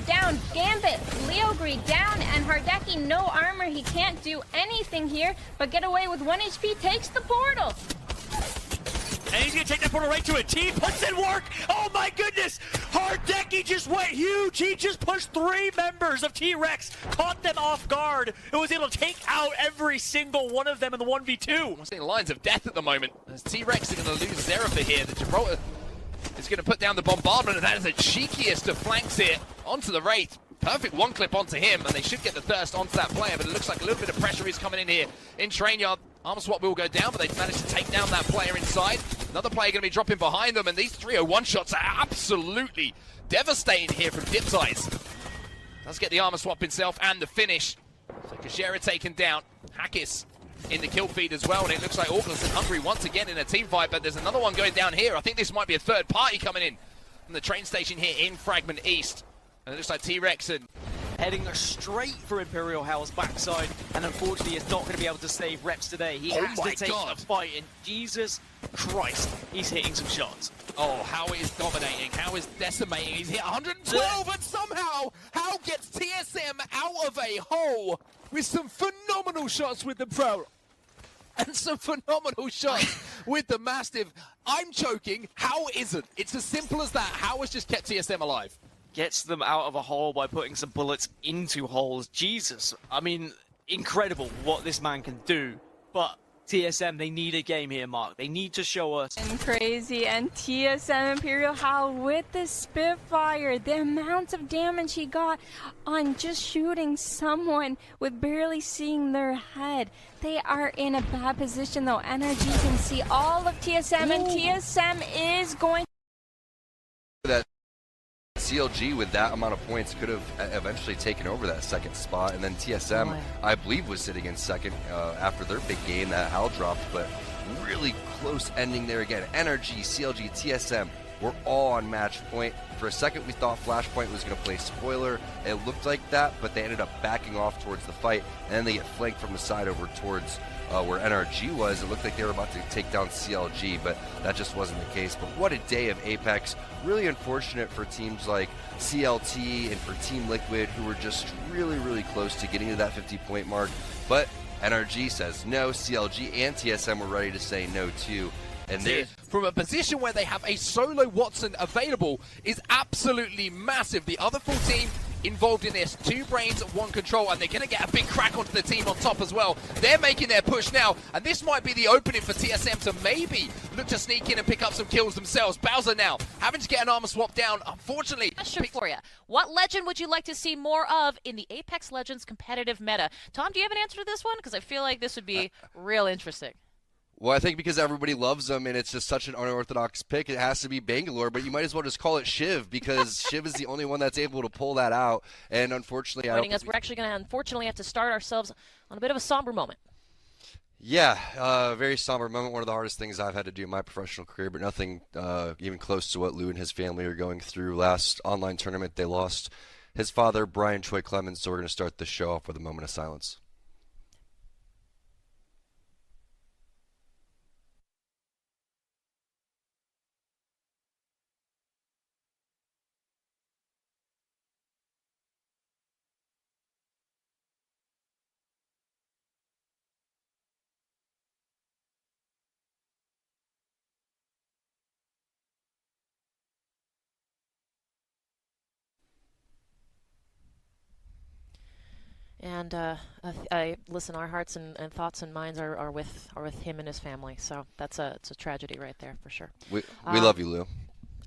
down. Gambit, Leogre down, and Hardecki no armor. He can't do anything here, but get away with 1 HP, takes the portal. And he's going to take that portal right to it. T puts in work. Oh my goodness. Hardecki just went huge. He just pushed 3 members of T-Rex, caught them off guard, and was able to take out every single one of them in the 1v2. We're seeing lines of death at the moment. As T-Rex are going to lose Zerafa here. The Gibraltar is going to put down the bombardment, and that is the cheekiest of flanks here onto the Wraith. Perfect one clip onto him, and they should get the thirst onto that player, but it looks like a little bit of pressure is coming in here in train yard. Armor swap will go down, but they've managed to take down that player inside. Another player going to be dropping behind them, and these 301 shots are absolutely devastating here from Dipsize. Does get the armor swap himself and the finish. So Kashera taken down. Hackis in the kill feed as well, and it looks like Auckland and Hungry once again in a team fight, but there's another one going down here. I think this might be a third party coming in from the train station here in Fragment East. And it looks like T-Rex and heading straight for Imperial Hell's backside, and unfortunately is not going to be able to save Reps today. He has to take the fight, and Jesus Christ, he's hitting some shots. Oh, how is dominating, how is decimating. He's hit 112, and somehow, how gets TSM out of a hole with some phenomenal shots with the Pro. And some phenomenal shots with the Mastiff. I'm choking, how isn't? It's as simple as that. How has just kept TSM alive? Gets them out of a hole by putting some bullets into holes. Jesus, I mean, incredible what this man can do. But TSM, they need a game here, Mark. They need to show us. And crazy, and TSM Imperial Howl with the Spitfire. The amount of damage he got on just shooting someone with barely seeing their head. They are in a bad position though. Energy can see all of TSM, and TSM is going that CLG with that amount of points could have eventually taken over that second spot, and then TSM, I believe, was sitting in second after their big game that Hal dropped, but really close ending there again. Energy, CLG, TSM were all on match point. For a second, we thought Flashpoint was going to play spoiler. It looked like that, but they ended up backing off towards the fight, and then they get flanked from the side over towards where NRG was. It looked like they were about to take down CLG, but that just wasn't the case. But what a day of Apex. Really unfortunate for teams like CLT and for Team Liquid, who were just really, really close to getting to that 50-point mark. But NRG says no. CLG and TSM were ready to say no too. And from a position where they have a solo Watson available is absolutely massive. The other full team involved in this, 2 brains, 1 control, and they're going to get a big crack onto the team on top as well. They're making their push now, and this might be the opening for TSM to maybe look to sneak in and pick up some kills themselves. Bowswerr now having to get an armor swap down, unfortunately. Question for you. What legend would you like to see more of in the Apex Legends competitive meta? Tom, do you have an answer to this one? Because I feel like this would be real interesting. Well, I think because everybody loves them and it's just such an unorthodox pick, it has to be Bangalore, but you might as well just call it Shiv, because Shiv is the only one that's able to pull that out, and unfortunately... We're actually going to unfortunately have to start ourselves on a bit of a somber moment. Yeah, very somber moment, one of the hardest things I've had to do in my professional career, but nothing even close to what Lou and his family are going through. Last online tournament, they lost his father, Brian Choi Clemens, so we're going to start the show off with a moment of silence. And listen, our hearts and thoughts and minds are with him and his family. So it's a tragedy right there for sure. We love you, Lou.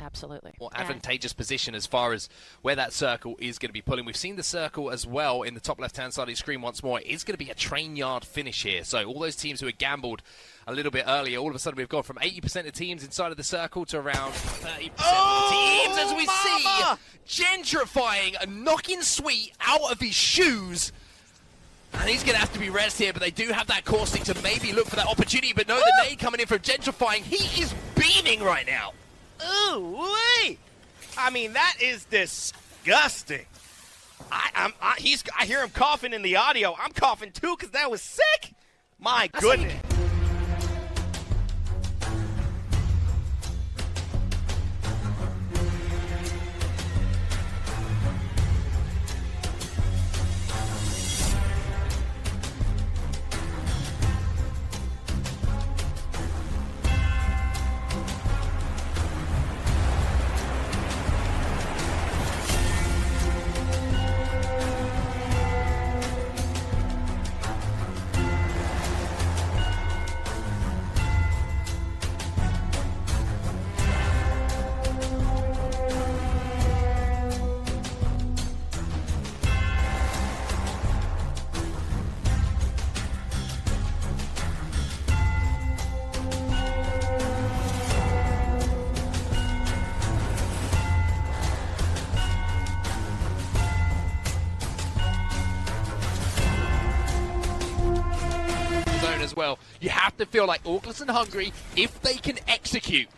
Absolutely. Well, advantageous position as far as where that circle is going to be pulling. We've seen the circle as well in the top left-hand side of the screen once more. It's going to be a train yard finish here. So all those teams who had gambled a little bit earlier, all of a sudden we've gone from 80% of teams inside of the circle to around 30% of the teams as we see gentrifying and knocking Sweet out of his shoes. And he's going to have to be rezzed here, but they do have that caustic to maybe look for that opportunity. But no, the nade coming in from gentrifying. He is beaming right now. Ooh, wait! I mean, that is disgusting. I hear him coughing in the audio. I'm coughing too because that was sick. My goodness. as well. You have to feel like ALGS and Hungry, if they can execute,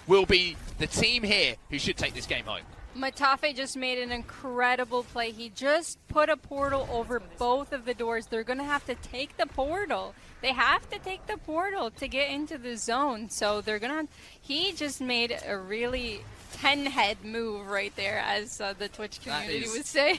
will be the team here who should take this game home. MATAFE just made an incredible play. He just put a portal over both of the doors. They're going to have to take the portal. They have to take the portal to get into the zone. So they're going to... He just made a really 10-head move right there, as the Twitch community would say.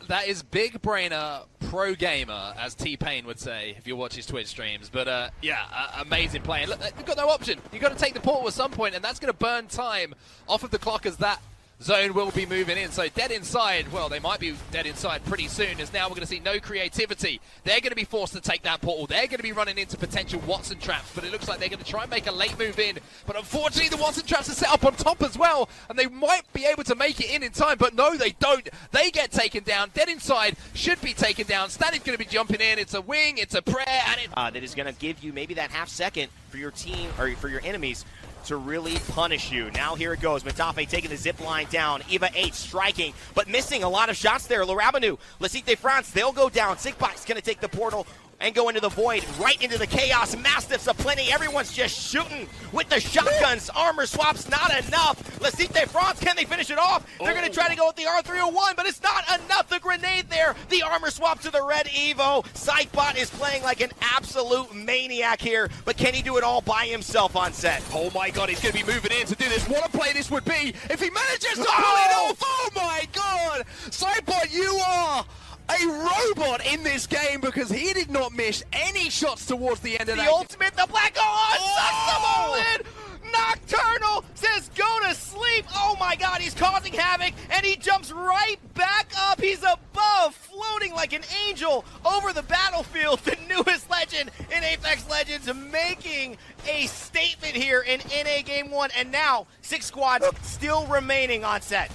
That is big brainer pro gamer, as T-Pain would say if you watch his Twitch streams. But yeah, amazing play. And look, you've got no option. You've got to take the portal at some point, and that's going to burn time off of the clock as that zone will be moving in. So dead inside, well, they might be dead inside pretty soon, as now we're going to see no creativity. They're going to be forced to take that portal. They're going to be running into potential Watson traps, but it looks like they're going to try and make a late move in. But unfortunately, the Watson traps are set up on top as well, and they might be able to make it in time, but no, they don't. They get taken down. Dead inside should be taken down. Stanny's going to be jumping in. It's a wing, it's a prayer, and it... that is going to give you maybe that half second for your team, or for your enemies, to really punish you. Now here it goes. MATAFE taking the zip line down. Eva 8 striking, but missing a lot of shots there. Larabanu, CITES De France, they'll go down. Sigpie's going to take the portal and go into the void, right into the chaos. Mastiffs aplenty. Everyone's just shooting with the shotguns. Armor swaps, not enough. CITES De France, can they finish it off? They're going to try to go with the R301, but it's not enough. The grenade there. The armor swap to the red Evo. Sightbot is playing like an absolute maniac here, but can he do it all by himself on set? Oh my god, he's going to be moving in to do this. What a play this would be if he manages to pull it off. Oh my god. Sightbot, you are a robot in this game, because he did not miss any shots towards the end of that. The ultimate, the black, sucks them all in! Nocturnal says go to sleep! Oh my god, he's causing havoc, and he jumps right back up. He's above, floating like an angel over the battlefield. The newest legend in Apex Legends, making a statement here in NA Game 1, and now 6 squads still remaining on set.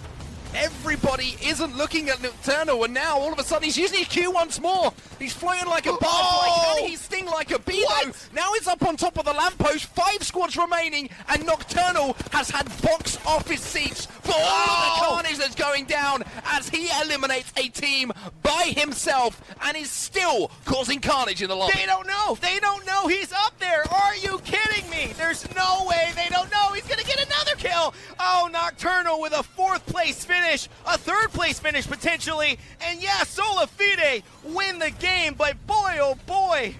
Everybody isn't looking at Nocturnal, and now all of a sudden he's using his Q once more. He's floating like a butterfly, and he sting like a bee. Now he's up on top of the lamppost. 5 squads remaining, and Nocturnal has had box office seats for all of the carnage that's going down as he eliminates a team by himself and is still causing carnage in the lobby. They don't know. They don't know he's up there. Are you kidding me? There's no way they don't know. He's going to get another kill. Oh, Nocturnal with a 4th place finish, a 3rd place finish potentially, and yeah, Solafide win the game, but boy, oh boy,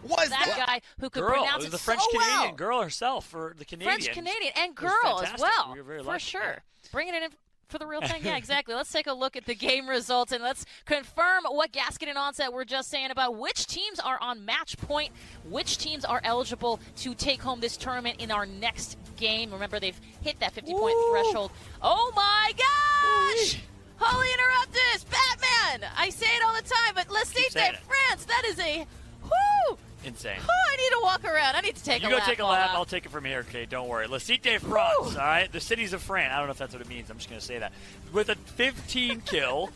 was that guy who could pronounce it the so French-Canadian well. girl herself, for the Canadians. French-Canadian and girl as well, we were very for lucky. sure. Bringing it in for the real thing. Yeah, exactly. Let's take a look at the game results, and let's confirm what Gasket and Onset were just saying about which teams are on match point, which teams are eligible to take home this tournament in our next game. Remember, they've hit that 50-point threshold. Oh my gosh! Holy Interruptus! Batman! I say it all the time, but CITES De France, that is a... Whoo! Insane. Oh, I need to walk around. I need to take a lap. You go take a lap. I'll take it from here. Okay, don't worry. CITES De France, all right? The cities of France. I don't know if that's what it means. I'm just going to say that. With a 15-kill,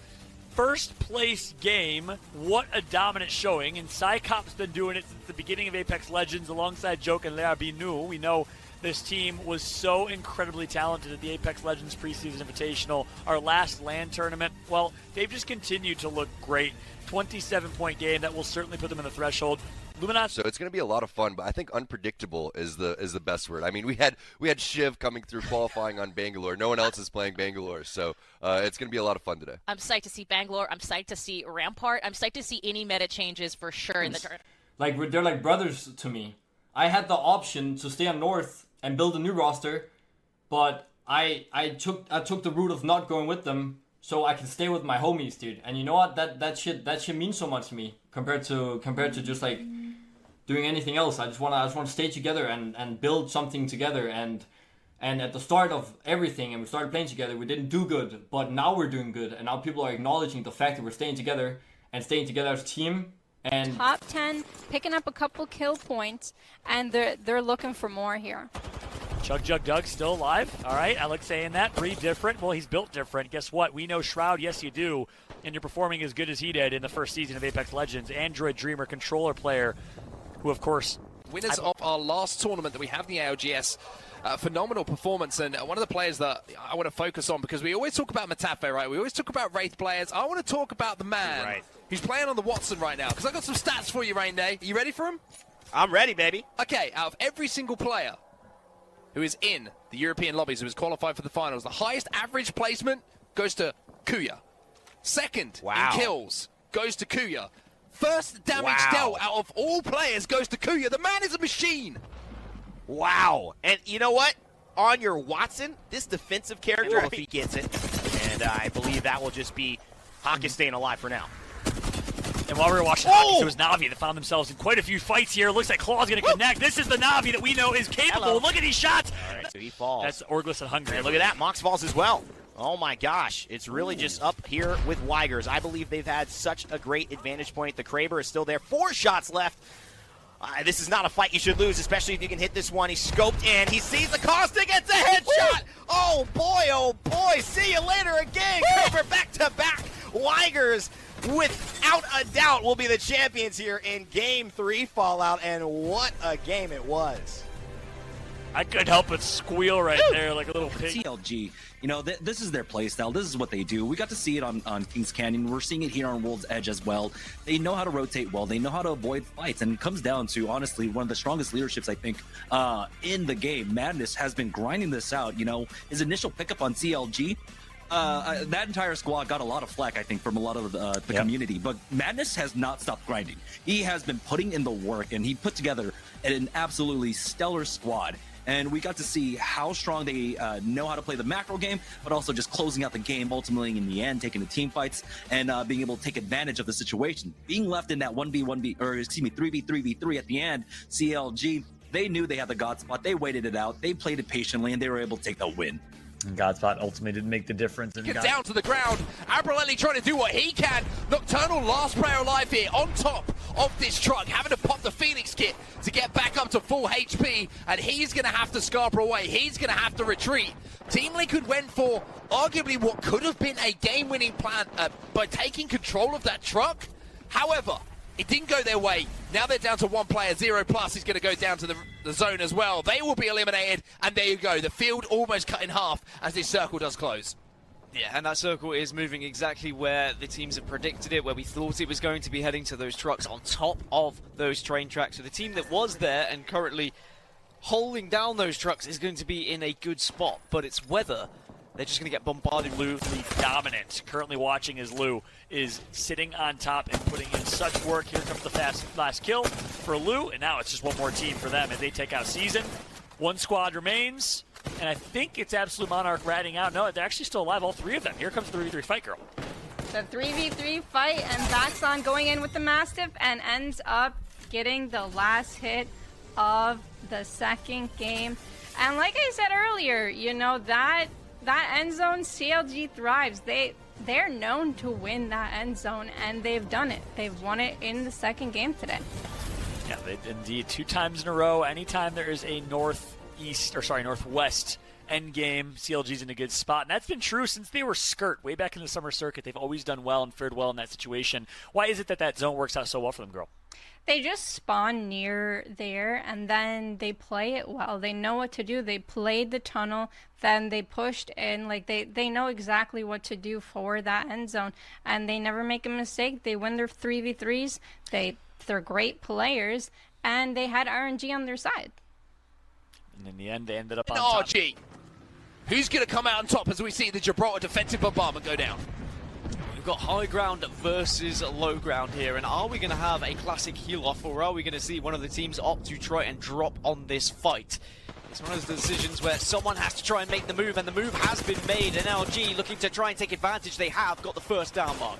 first-place game, what a dominant showing. And Psycop's been doing it since the beginning of Apex Legends alongside Joke and Leabinu. We know this team was so incredibly talented at the Apex Legends preseason invitational, our last LAN tournament. Well, they've just continued to look great. 27-point game, that will certainly put them in the threshold. So it's going to be a lot of fun, but I think unpredictable is the best word. I mean, we had Shiv coming through qualifying on Bangalore. No one else is playing Bangalore, so it's going to be a lot of fun today. I'm psyched to see Bangalore. I'm psyched to see Rampart. I'm psyched to see any meta changes for sure in the tournament. Like, they're like brothers to me. I had the option to stay on North and build a new roster, but I took the route of not going with them so I can stay with my homies, dude. And you know what? That shit means so much to me compared to just like doing anything else. I just want to stay together and build something together. And at the start of everything, and we started playing together, we didn't do good, but now we're doing good, and now people are acknowledging the fact that we're staying together and staying together as a team. And top 10, picking up a couple kill points, and they're looking for more here. Chug Jug Doug still alive. All right, Alex saying that. Pretty different. Well, he's built different. Guess what? We know Shroud, yes you do. And you're performing as good as he did in the first season of Apex Legends. Android Dreamer controller player who, of course... Winners of our last tournament that we have in the ALGS. Phenomenal performance, and one of the players that I want to focus on, because we always talk about MATAFE, right? We always talk about Wraith players. I want to talk about the man who's playing on the Watson right now, because I've got some stats for you, Rain Day. Are you ready for him? I'm ready, baby. Okay, out of every single player who is in the European lobbies, who is qualified for the finals, the highest average placement goes to Kuya. Second in kills goes to Kuya. First damage dealt out of all players goes to Kuya. The man is a machine. Wow. And you know what? On your Watson, this defensive character, if he gets it, and I believe that will just be Hawk is staying alive for now. And while we were watching Hawk, it was Na'Vi that found themselves in quite a few fights here. Looks like clawz going to connect. This is the Na'Vi that we know is capable. Look at these shots. All right, so he falls. That's Orgless and Hungry. And look at that. Mox falls as well. Oh my gosh. It's really just up here with Wigers. I believe they've had such a great advantage point. The Kraber is still there. 4 shots left. This is not a fight you should lose, especially if you can hit this one. He's scoped in. He sees the Caustic, gets a headshot. Oh boy. See you later again. Kraber back to back. Wigers, without a doubt, will be the champions here in Game 3 Fallout. And what a game it was. I couldn't help but squeal right there like a little pig. CLG, you know, this is their playstyle. This is what they do. We got to see it on Kings Canyon. We're seeing it here on World's Edge as well. They know how to rotate well. They know how to avoid fights. And it comes down to, honestly, one of the strongest leaderships, I think, in the game. Madness has been grinding this out. You know, his initial pickup on CLG, that entire squad got a lot of flack, I think, from a lot of the community. But Madness has not stopped grinding. He has been putting in the work, and he put together an absolutely stellar squad. And we got to see how strong they know how to play the macro game, but also just closing out the game, ultimately in the end, taking the team fights and being able to take advantage of the situation. Being left in that 3v3v3 at the end, CLG, they knew they had the God spot. They waited it out. They played it patiently, and they were able to take the win. And Godspot ultimately didn't make the difference. And Get down to the ground. Abralelli trying to do what he can. Nocturnal, last player alive here, on top of this truck, having to pop the Phoenix kit to get back up to full HP, and he's going to have to Scarborough away. He's going to have to retreat. Team Liquid went for arguably what could have been a game-winning plan by taking control of that truck. However, it didn't go their way. Now they're down to 1 player. 0+ is going to go down to the zone as well. They will be eliminated, and there you go. The field almost cut in half as this circle does close. Yeah, and that circle is moving exactly where the teams have predicted it, where we thought it was going to be heading to those trucks on top of those train tracks. So the team that was there and currently holding down those trucks is going to be in a good spot, but it's whether they're just going to get bombarded. Lou, the dominant, currently watching as Lou is sitting on top and putting in such work. Here comes the last kill for Lou, and now it's just one more team for them as they take out Season. 1 squad remains, and I think it's Absolute Monarch ratting out. No, they're actually still alive, all 3 of them. Here comes the 3v3 fight, girl. The 3v3 fight, and Baxon going in with the Mastiff and ends up getting the last hit of the second game. And like I said earlier, you know, that end zone, CLG thrives. They're known to win that end zone, and they've done it. They've won it in the second game today. Yeah, indeed. 2 times in a row. Anytime there is a northwest end game, CLG's in a good spot. And that's been true since they were skirt way back in the summer circuit. They've always done well and fared well in that situation. Why is it that zone works out so well for them, girl? They just spawn near there, and then they play it well. They know what to do. They played the tunnel, then they pushed in. Like they know exactly what to do for that end zone, and they never make a mistake. They win their 3v3s. They're great players, and they had RNG on their side. And in the end, they ended up on top. RG. Who's going to come out on top as we see the Gibraltar defensive bombardment go down? We've got high ground versus low ground here, and are we going to have a classic heal-off, or are we going to see one of the teams opt to try and drop on this fight? It's one of those decisions where someone has to try and make the move, and the move has been made. And LG looking to try and take advantage. They have got the first down mark.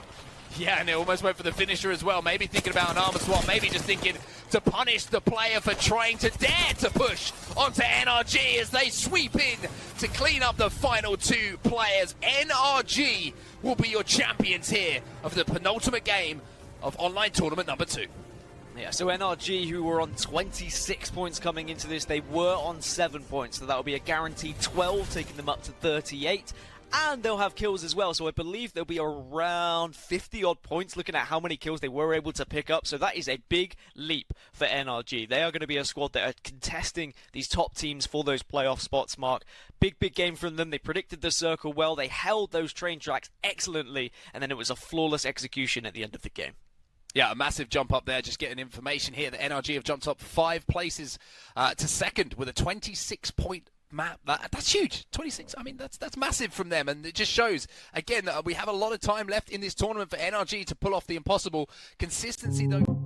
Yeah, and they almost went for the finisher as well. Maybe thinking about an armor swap. Maybe just thinking to punish the player for trying to dare to push onto NRG as they sweep in to clean up the final 2 players. NRG will be your champions here of the penultimate game of online tournament number 2. Yeah, so NRG, who were on 26 points coming into this, they were on 7 points. So that will be a guaranteed 12, taking them up to 38. And they'll have kills as well, so I believe they'll be around 50-odd points looking at how many kills they were able to pick up. So that is a big leap for NRG. They are going to be a squad that are contesting these top teams for those playoff spots, Mark. Big game from them. They predicted the circle well. They held those train tracks excellently, and then it was a flawless execution at the end of the game. Yeah, a massive jump up there. Just getting information here that NRG have jumped up 5 places to second with a 26-point map. That's huge. 26. I mean, that's massive from them, and it just shows again that we have a lot of time left in this tournament for NRG to pull off the impossible. Consistency though.